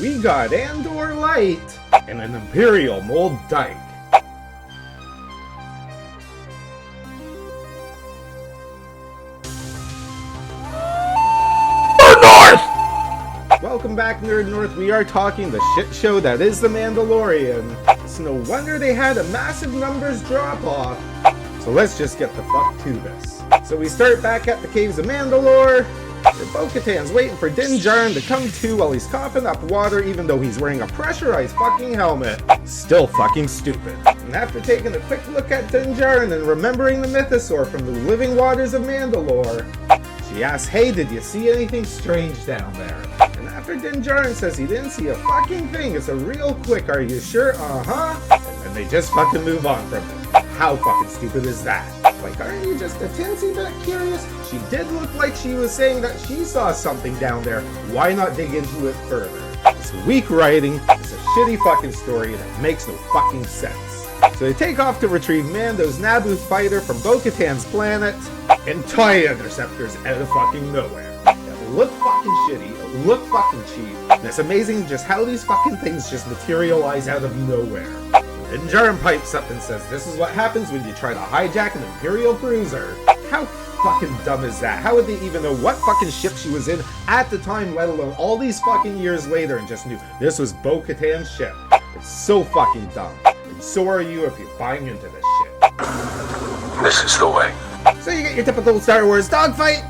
We got Andor Light and an Imperial Mold Dyke. Welcome back, Nerd North. We are talking the shit show that is The Mandalorian. It's no wonder they had a massive numbers drop off. So let's just get the fuck to this. So we start back at the caves of Mandalore, where Bo Katan's waiting for Din Djarin to come to while he's coughing up water even though he's wearing a pressurized fucking helmet. Still fucking stupid. And after taking a quick look at Din Djarin and remembering the mythosaur from the living waters of Mandalore, she asks, hey, did you see anything strange down there? And after Din Djarin says he didn't see a fucking thing, it's a real quick, are you sure? And then they just fucking move on from it. How fucking stupid is that? Like, aren't you just a tinsy bit curious? She did look like she was saying that she saw something down there. Why not dig into it further? It's weak writing, it's a shitty fucking story that makes no fucking sense. So they take off to retrieve Mando's Naboo fighter from Bo Katan's planet, and TIE Interceptors out of fucking nowhere. It looked fucking shitty, it looked fucking cheap, and it's amazing just how these fucking things just materialize out of nowhere. And Djarin pipes up and says, this is what happens when you try to hijack an Imperial cruiser. How fucking dumb is that? How would they even know what fucking ship she was in at the time, let alone all these fucking years later, and just knew this was Bo Katan's ship? It's so fucking dumb. And so are you if you're buying into this shit. This is the way. So you get your typical Star Wars dogfight.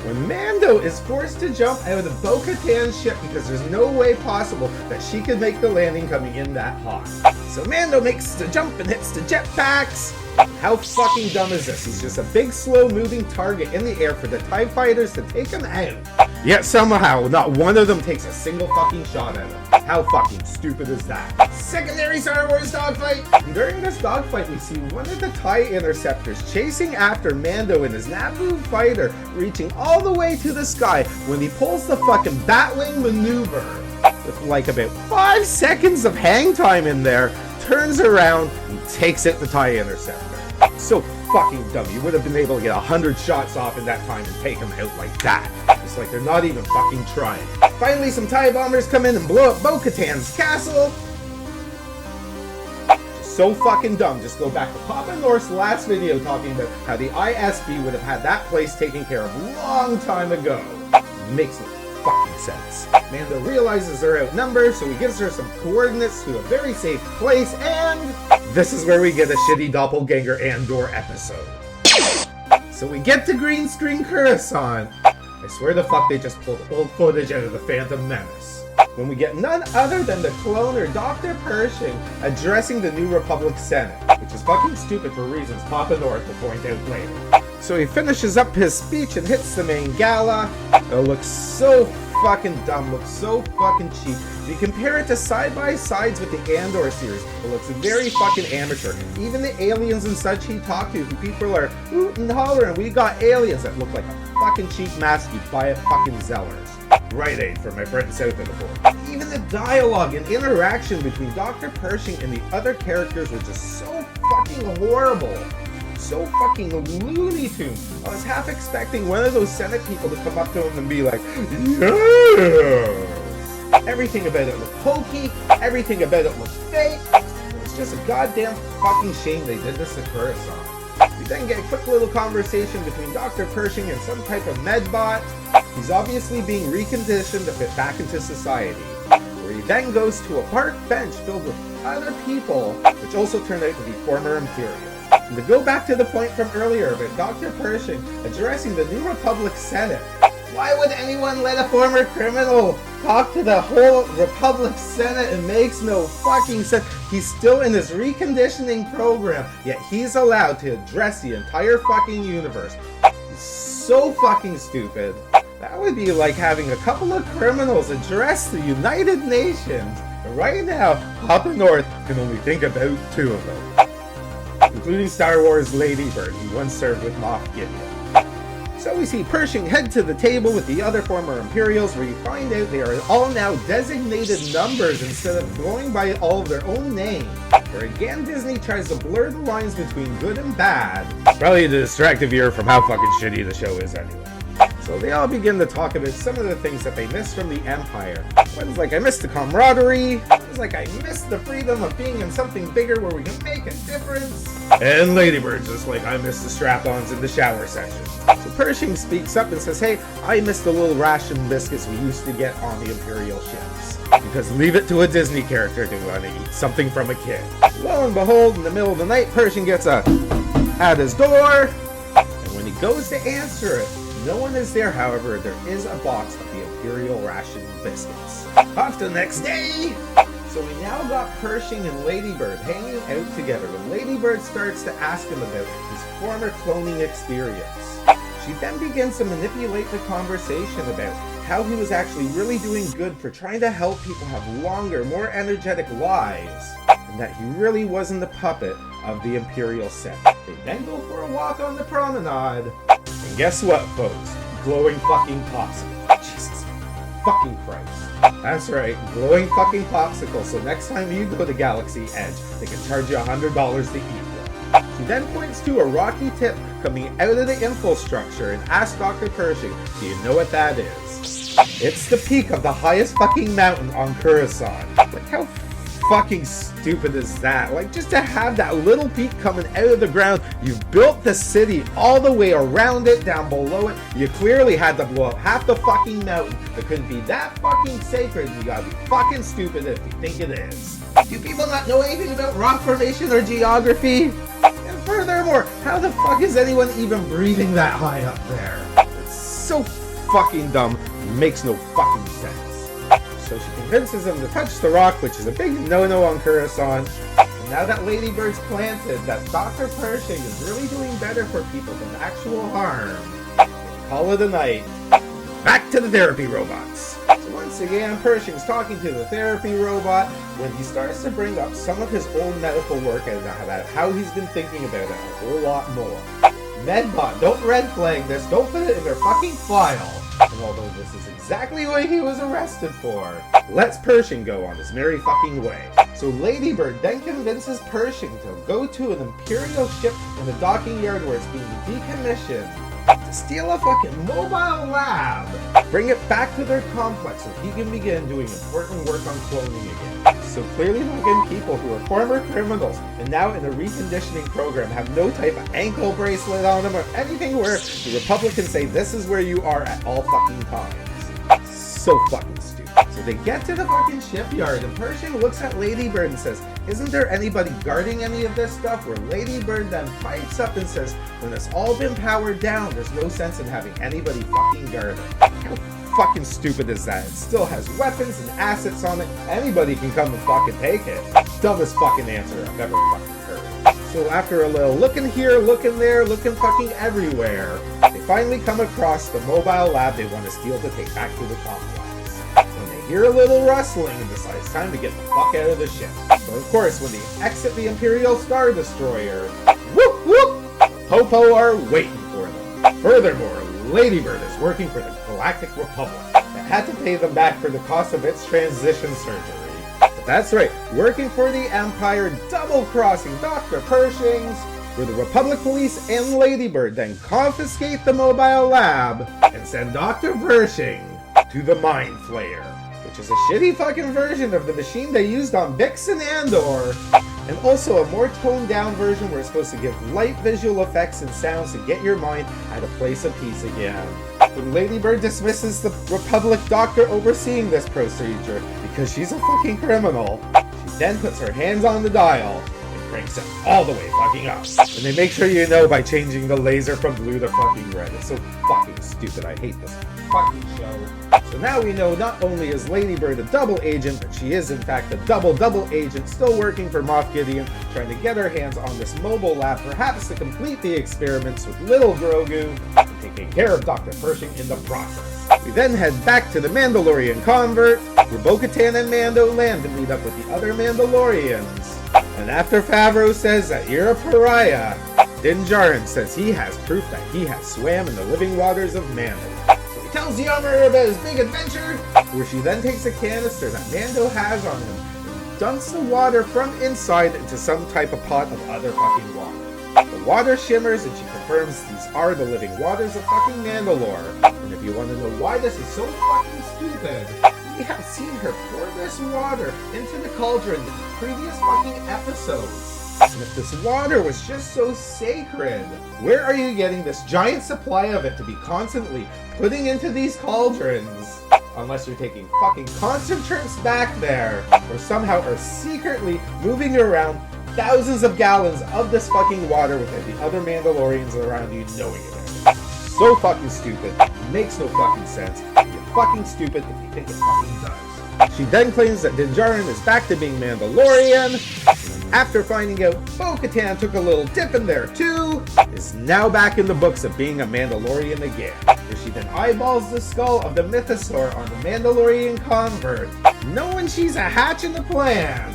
When Mando is forced to jump out of the Bo Katan's ship because there's no way possible that she could make the landing coming in that hot. So Mando makes the jump and hits the jetpacks. How fucking dumb is this? He's just a big slow moving target in the air for the TIE fighters to take him out. Yet somehow not one of them takes a single fucking shot at him. How fucking stupid is that? Secondary Star Wars dogfight! During this dogfight we see one of the TIE Interceptors chasing after Mando in his Naboo fighter, reaching all the way to the sky when he pulls the fucking Batwing maneuver. With like about 5 seconds of hang time in there, turns around and takes it the TIE Interceptor. So fucking dumb. You would have been able to get 100 shots off in that time and take him out like that. It's like they're not even fucking trying. Finally, some TIE bombers come in and blow up Bo Katan's castle. So fucking dumb. Just go back to Papa North's last video talking about how the ISB would have had that place taken care of a long time ago. Makes no fucking sense. Mando realizes they're outnumbered, so he gives her some coordinates to a very safe place, and this is where we get a shitty doppelganger Andor episode. So we get to green screen Coruscant. I swear to fuck they just pulled old footage out of the Phantom Menace. When we get none other than the cloner Doctor Pershing addressing the New Republic Senate, which is fucking stupid for reasons Papa North will point out later. So he finishes up his speech and hits the main gala. It looks so fucking dumb, looks so fucking cheap. If you compare it to side-by-sides with the Andor series, it looks very fucking amateur. Even the aliens and such he talked to, people are hoot and hollering, we got aliens that look like a fucking cheap mask you buy at fucking Zellers. Rite Aid for my friend south of the border. Even the dialogue and interaction between Doctor Pershing and the other characters were just so fucking horrible. So fucking Looney Tunes. I was half expecting one of those Senate people to come up to him and be like, yes! Everything about it looked hokey, everything about it looked fake. It's just a goddamn fucking shame they did this to Coruscant. We then get a quick little conversation between Dr. Pershing and some type of medbot. He's obviously being reconditioned to fit back into society, where he then goes to a park bench filled with other people, which also turned out to be former Imperials. And to go back to the point from earlier about Dr. Pershing addressing the New Republic Senate, why would anyone let a former criminal talk to the whole Republic Senate? It makes no fucking sense. He's still in his reconditioning program, yet he's allowed to address the entire fucking universe. He's so fucking stupid. That would be like having a couple of criminals address the United Nations. And right now, Papa North can only think about 2 of them, including Star Wars Lady Bird, who once served with Moff Gideon. So we see Pershing head to the table with the other former Imperials, where you find out they are all now designated numbers instead of going by all of their own names. Where again Disney tries to blur the lines between good and bad. Probably to distract the viewer from how fucking shitty the show is anyway. So they all begin to talk about some of the things that they miss from the Empire. One's like, I miss the camaraderie. One's like, I miss the freedom of being in something bigger where we can make a difference. And Ladybird's just like, I miss the strap-ons in the shower section. So Pershing speaks up and says, hey, I miss the little ration biscuits we used to get on the Imperial ships. Because leave it to a Disney character to want to eat something from a kid. Lo and behold, in the middle of the night, Pershing gets a at his door. And when he goes to answer it, no one is there. However, there is a box of the Imperial ration biscuits. Off to the next day! So we now got Pershing and Ladybird hanging out together when Ladybird starts to ask him about his former cloning experience. She then begins to manipulate the conversation about how he was actually really doing good for trying to help people have longer, more energetic lives, and that he really wasn't the puppet of the Imperial set. They then go for a walk on the promenade, and guess what, folks? Glowing fucking popsicle. Jesus fucking Christ. That's right, glowing fucking popsicle, so next time you go to Galaxy Edge, they can charge you $100 to eat one. She then points to a rocky tip coming out of the infrastructure and asks Dr. Pershing, do you know what that is? It's the peak of the highest fucking mountain on Coruscant. Like, how fucking stupid is that? Like, just to have that little peak coming out of the ground, you've built the city all the way around it, down below it. You clearly had to blow up half the fucking mountain. It couldn't be that fucking sacred. You gotta be fucking stupid if you think it is. Do people not know anything about rock formation or geography? And furthermore, how the fuck is anyone even breathing that high up there? It's so fucking dumb. Makes no fucking sense. So she convinces him to touch the rock, which is a big no-no on Coruscant. And now that Ladybird's planted that Dr. Pershing is really doing better for people than actual harm, they call it a night. Back to the therapy robots. So once again, Pershing's talking to the therapy robot when he starts to bring up some of his own medical work and about how he's been thinking about it a whole lot more. Medbot, don't red flag this, don't put it in their fucking file. And although this is exactly what he was arrested for, lets Pershing go on his merry fucking way. So Ladybird then convinces Pershing to go to an Imperial ship in the docking yard where it's being decommissioned to steal a fucking mobile lab, bring it back to their complex so he can begin doing important work on cloning again. So clearly fucking people who are former criminals and now in a reconditioning program have no type of ankle bracelet on them or anything where the Republicans say this is where you are at all fucking times. So fucking stupid. So they get to the fucking shipyard and Pershing looks at Ladybird and says, isn't there anybody guarding any of this stuff? Where Ladybird then pipes up and says, when it's all been powered down, there's no sense in having anybody fucking guard it. How fucking stupid is that? It still has weapons and assets on it. Anybody can come and fucking take it. Dumbest fucking answer I've ever fucking heard. So after a little looking here, looking there, looking fucking everywhere, they finally come across the mobile lab they want to steal to take back to the complex. When they hear a little rustling and decide it's time to get the fuck out of the ship. So of course, when they exit the Imperial Star Destroyer, whoop whoop, Popo are waiting for them. Furthermore, Ladybird is working for the Galactic Republic that had to pay them back for the cost of its transition surgery. But that's right, working for the Empire, double-crossing Dr. Pershing's, where the Republic Police and Ladybird then confiscate the mobile lab and send Dr. Pershing to the Mind Flayer, which is a shitty fucking version of the machine they used on Bix and Andor, and also a more toned down version where it's supposed to give light visual effects and sounds to get your mind at a place of peace again. When Ladybird dismisses the Republic doctor overseeing this procedure because she's a fucking criminal, she then puts her hands on the dial and cranks it all the way fucking up. And they make sure you know by changing the laser from blue to fucking red. It's so fucking stupid. I hate this fucking show. So now we know not only is Ladybird a double agent, but she is in fact a double agent still working for Moff Gideon, trying to get her hands on this mobile lab, perhaps to complete the experiments with little Grogu, and taking care of Dr. Pershing in the process. We then head back to the Mandalorian convert, where Bo Katan and Mando land to meet up with the other Mandalorians. And after Favreau says that you're a pariah, Din Djarin says he has proof that he has swam in the living waters of Mando. So he tells the armor about his big adventure, where she then takes a canister that Mando has on him and dumps the water from inside into some type of pot of other fucking water. The water shimmers, and she confirms these are the living waters of fucking Mandalore. And if you want to know why this is so fucking stupid, we have seen her pour this water into the cauldron in previous fucking episodes. And if this water was just so sacred, where are you getting this giant supply of it to be constantly putting into these cauldrons? Unless you're taking fucking constant trips back there, or somehow are secretly moving around thousands of gallons of this fucking water without the other Mandalorians around you knowing it. So fucking stupid. Makes no fucking sense. You're fucking stupid if you think it fucking does. She then claims that Din Djarin is back to being Mandalorian. After finding out Bo Katan took a little dip in there too, is now back in the books of being a Mandalorian again. Where she then eyeballs the skull of the mythosaur on the Mandalorian convert, knowing she's a hatch in the plan.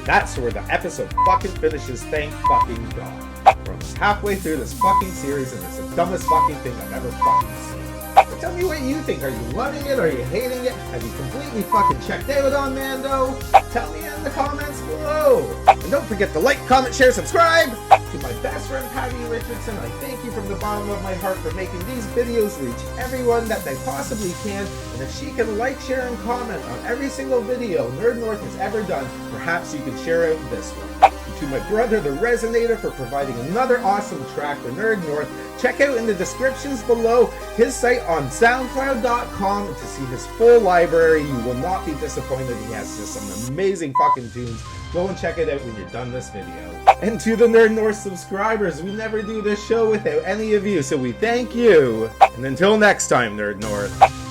That's where the episode fucking finishes, thank fucking God. We're almost halfway through this fucking series and it's the dumbest fucking thing I've ever fucking seen. But tell me what you think. Are you loving it? Are you hating it? Have you completely fucking checked out on Mando? Tell me in the comments below. And don't forget to like, comment, share, subscribe. To my best friend Patti Richardson, I thank you from the bottom of my heart for making these videos reach everyone that they possibly can. And if she can like, share, and comment on every single video Nerd North has ever done, perhaps you can share out this one. And to my brother, the Rezonator, for providing another awesome track for Nerd North, check out in the descriptions below his site on SoundCloud.com to see his full library. You will not be disappointed. He has just some amazing fucking tunes. Go and check it out when you're done this video. And to the Nerd North subscribers, we never do this show without any of you, so we thank you. And until next time, Nerd North.